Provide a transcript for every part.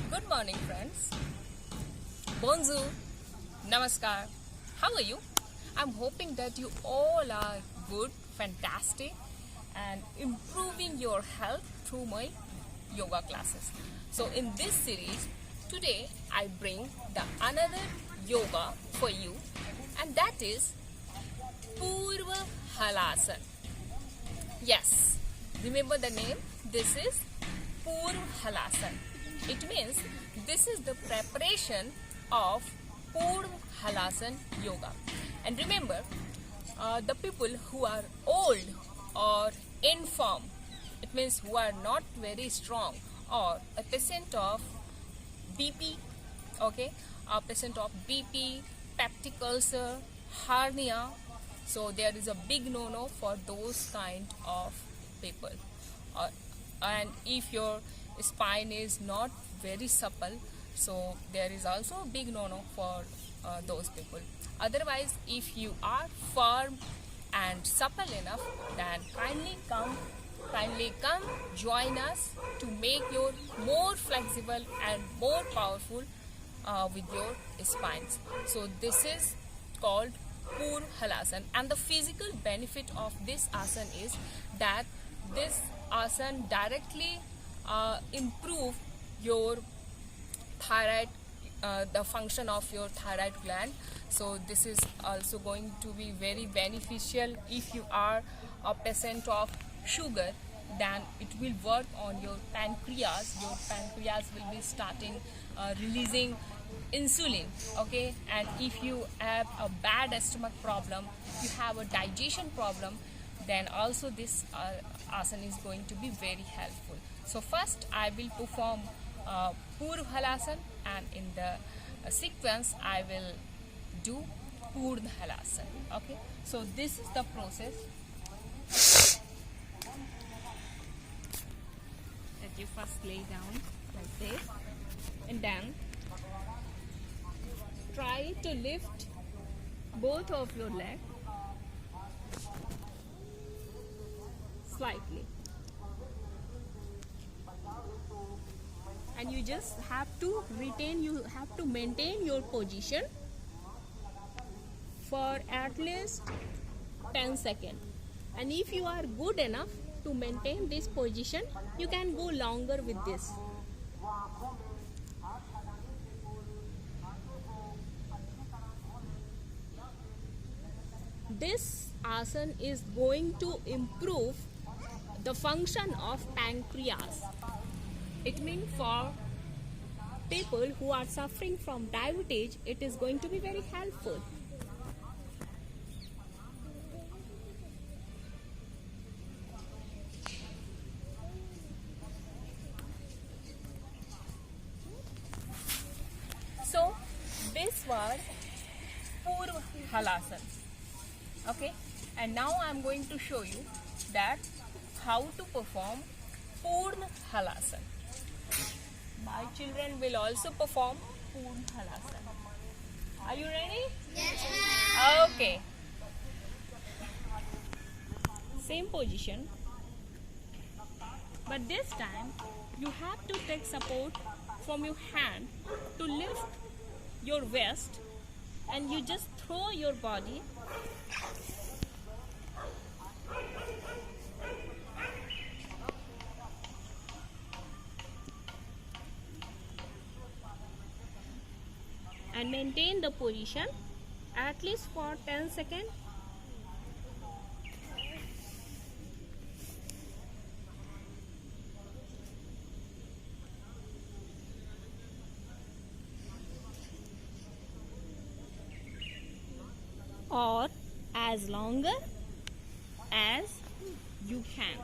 Good morning, friends. Bonjour, namaskar. How are you? I'm hoping that you all are good, fantastic, and improving your health through my yoga classes. So, in this series, today I bring the another yoga for you, and that is Purva Halasana. Yes, remember the name? This is Purva Halasana. It means this is the preparation of Purva Halasana yoga. And remember, the people who are old or infirm, it means who are not very strong, or a patient of BP, okay, a patient of BP, peptic ulcer, hernia. So there is a big no-no for those kind of people. And if your spine is not very supple, so there is also a big no-no for those people. Otherwise, if you are firm and supple enough, then kindly come join us to make you more flexible and more powerful with your spines. So this is called Purva Halasana, and the physical benefit of this asana is that this asana directly improve your thyroid, the function of your thyroid gland. So this is also going to be very beneficial if you are a patient of sugar. Then it will work on your pancreas. Your pancreas will be starting releasing insulin, okay. And if you have a bad stomach problem, you have a digestion problem, then also this asana is going to be very helpful. So first I will perform Purva Halasana, and in the sequence I will do Purva Halasana, okay. So this is the process that you first lay down like this, and then try to lift both of your legs slightly, and you just have to maintain your position for at least 10 seconds. And if you are good enough to maintain this position, you can go longer with this. This asana is going to improve the function of pancreas. It means for people who are suffering from diabetes, it is going to be very helpful. So this was Purva Halasana, okay. And now I am going to show you that how to perform Purva Halasana. My children will also perform Purva Halasana. Are you ready? Yes, ma'am. Okay. Same position, but this time you have to take support from your hand to lift your waist, and you just throw your body and maintain the position at least for 10 seconds. Or as longer as you can.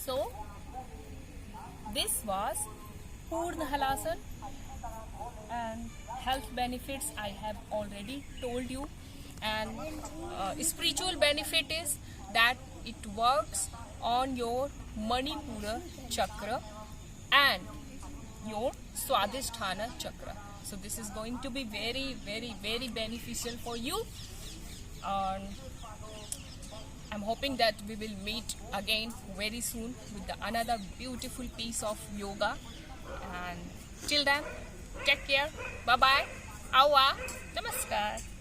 So this was Purva Halasana, and health benefits I have already told you, and spiritual benefit is that it works on your Manipura chakra and your Swadhisthana chakra. So this is going to be very beneficial for you. I'm hoping that we will meet again very soon with another beautiful piece of yoga. And till then, take care. Bye bye. Awa. Namaskar.